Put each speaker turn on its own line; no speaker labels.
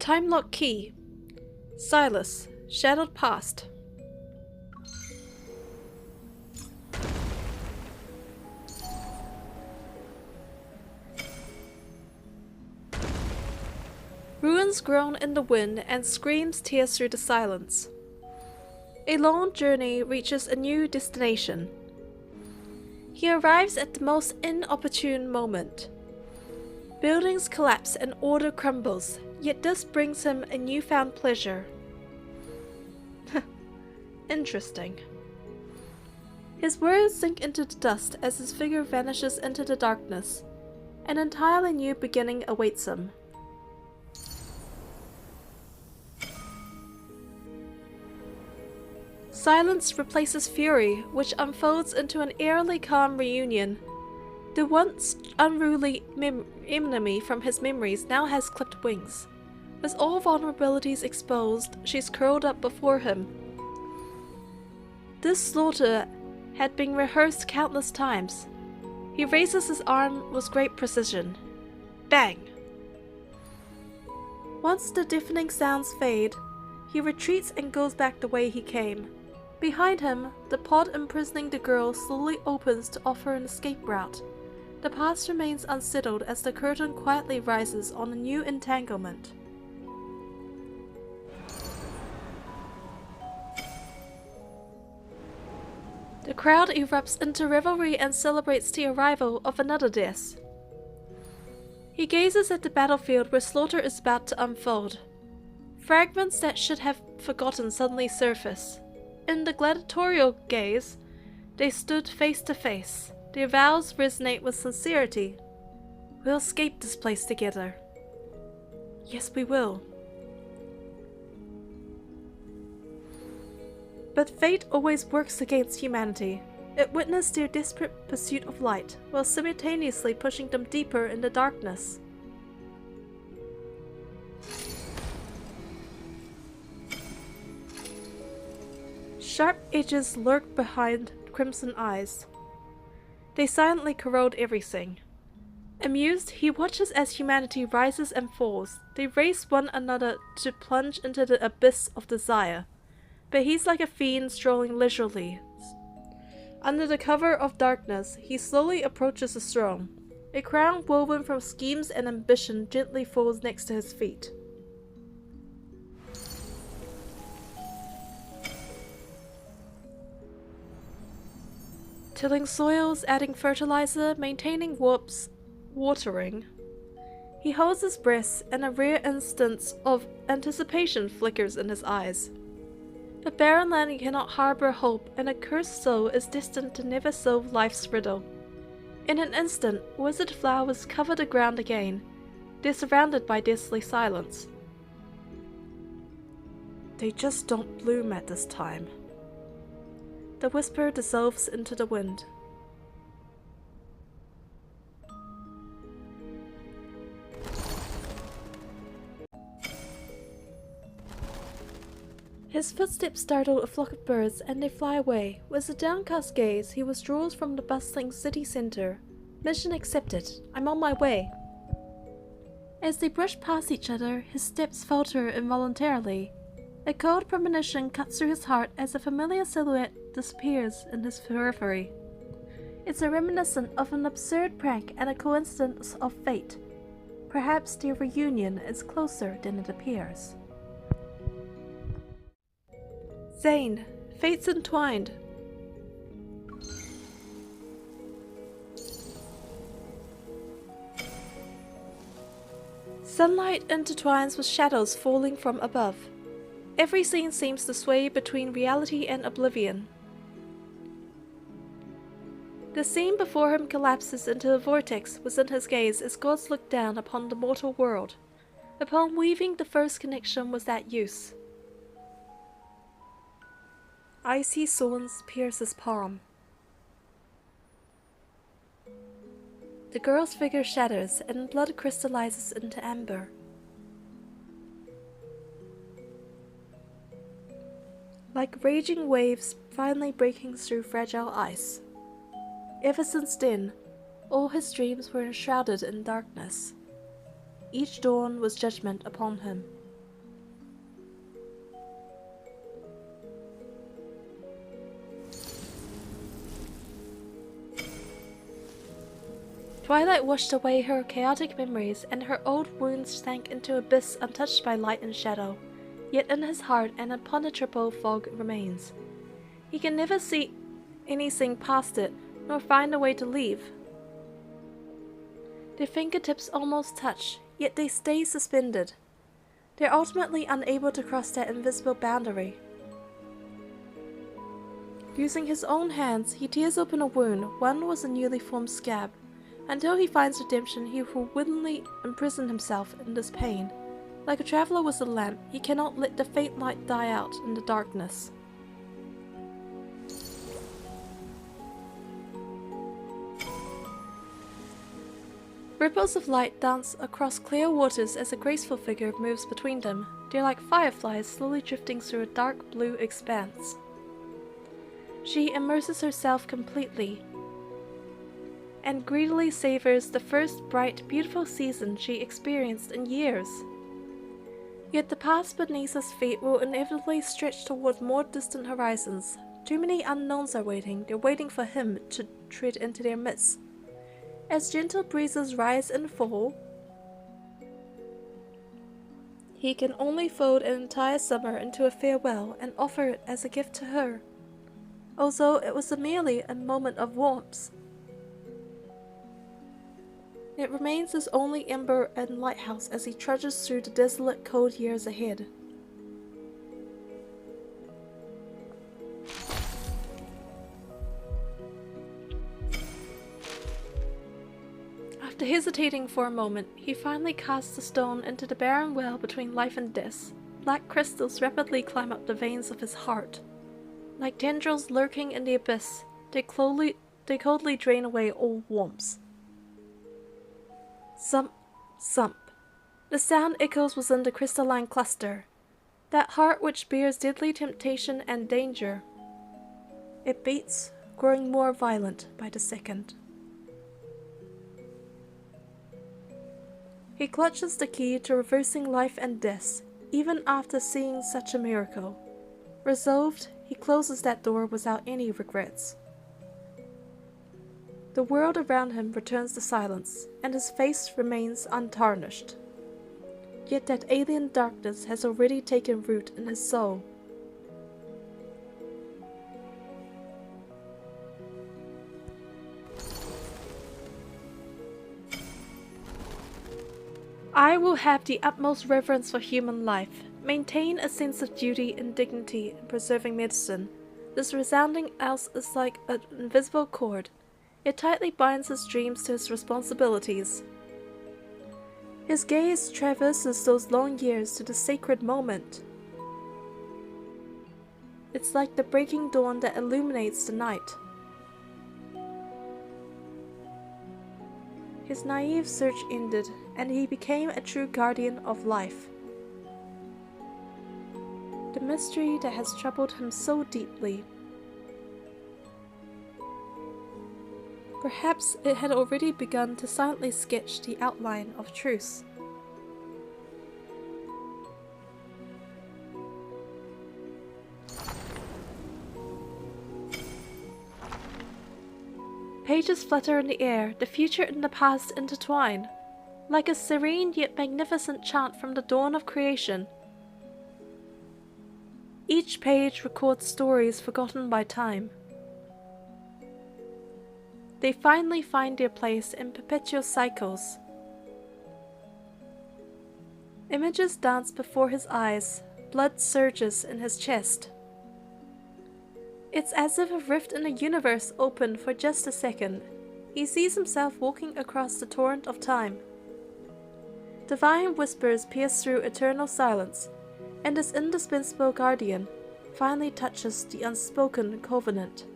Timelock key. Sylus, shadowed past. Ruins groan in the wind and screams tear through the silence. A long journey reaches a new destination. He arrives at the most inopportune moment. Buildings collapse and order crumbles, yet this brings him a newfound pleasure. Interesting. His words sink into the dust as his figure vanishes into the darkness. An entirely new beginning awaits him. Silence replaces fury, which unfolds into an eerily calm reunion. The once unruly enemy from his memories now has clipped wings. With all vulnerabilities exposed, she's curled up before him. This slaughter had been rehearsed countless times. He raises his arm with great precision. Bang! Once the deafening sounds fade, he retreats and goes back the way he came. Behind him, the pod imprisoning the girl slowly opens to offer an escape route. The past remains unsettled as the curtain quietly rises on a new entanglement. The crowd erupts into revelry and celebrates the arrival of another death. He gazes at the battlefield where slaughter is about to unfold. Fragments that should have forgotten suddenly surface. In the gladiatorial gaze, they stood face to face. Their vows resonate with sincerity. We'll escape this place together. Yes, we will. But fate always works against humanity. It witnessed their desperate pursuit of light, while simultaneously pushing them deeper in the darkness. Sharp edges lurk behind crimson eyes. They silently corrode everything. Amused, he watches as humanity rises and falls. They race one another to plunge into the abyss of desire. But he's like a fiend strolling leisurely. Under the cover of darkness, he slowly approaches the throne. A crown woven from schemes and ambition gently falls next to his feet. Tilling soils, adding fertilizer, maintaining warps, watering. He holds his breath, and a rare instance of anticipation flickers in his eyes. A barren land cannot harbor hope, and a cursed soul is destined to never solve life's riddle. In an instant, withered flowers cover the ground again. They're surrounded by deathly silence. They just don't bloom at this time. The whisper dissolves into the wind. His footsteps startle a flock of birds and they fly away. With a downcast gaze, he withdraws from the bustling city center. Mission accepted. I'm on my way. As they brush past each other, his steps falter involuntarily. A cold premonition cuts through his heart as a familiar silhouette disappears in his periphery. It's a reminiscent of an absurd prank and a coincidence of fate. Perhaps their reunion is closer than it appears. Zayne, fates entwined. Sunlight intertwines with shadows falling from above. Every scene seems to sway between reality and oblivion. The scene before him collapses into a vortex within his gaze as gods look down upon the mortal world, upon weaving the first connection with that use. Icy thorns pierce his palm. The girl's figure shatters and blood crystallizes into amber. Like raging waves finally breaking through fragile ice. Ever since then, all his dreams were enshrouded in darkness. Each dawn was judgment upon him. Twilight washed away her chaotic memories, and her old wounds sank into abyss untouched by light and shadow. Yet in his heart an impenetrable fog remains. He can never see anything past it, nor find a way to leave. Their fingertips almost touch, yet they stay suspended. They're ultimately unable to cross that invisible boundary. Using his own hands, he tears open a wound, one was a newly formed scab. Until he finds redemption, he will willingly imprison himself in this pain. Like a traveler with a lamp, he cannot let the faint light die out in the darkness. Ripples of light dance across clear waters as a graceful figure moves between them. They're like fireflies slowly drifting through a dark blue expanse. She immerses herself completely and greedily savors the first bright, beautiful season she experienced in years. Yet the paths beneath his feet will inevitably stretch toward more distant horizons. Too many unknowns are waiting. They're waiting for him to tread into their midst. As gentle breezes rise and fall, he can only fold an entire summer into a farewell and offer it as a gift to her, although it was merely a moment of warmth. It remains his only ember and lighthouse as he trudges through the desolate, cold years ahead. After hesitating for a moment, he finally casts the stone into the barren well between life and death. Black crystals rapidly climb up the veins of his heart. Like tendrils lurking in the abyss, they coldly drain away all warmth. Thump, thump. The sound echoes within the crystalline cluster, that heart which bears deadly temptation and danger. It beats, growing more violent by the second. He clutches the key to reversing life and death, even after seeing such a miracle. Resolved, he closes that door without any regrets. The world around him returns to silence, and his face remains untarnished. Yet that alien darkness has already taken root in his soul. I will have the utmost reverence for human life, maintain a sense of duty and dignity in preserving medicine. This resounding oath is like an invisible cord. It tightly binds his dreams to his responsibilities. His gaze traverses those long years to the sacred moment. It's like the breaking dawn that illuminates the night. His naive search ended, and he became a true guardian of life. The mystery that has troubled him so deeply. Perhaps it had already begun to silently sketch the outline of truth. Pages flutter in the air, the future and the past intertwine, like a serene yet magnificent chant from the dawn of creation. Each page records stories forgotten by time. They finally find their place in perpetual cycles. Images dance before his eyes, blood surges in his chest. It's as if a rift in the universe opened for just a second. He sees himself walking across the torrent of time. Divine whispers pierce through eternal silence, and his indispensable guardian finally touches the unspoken covenant.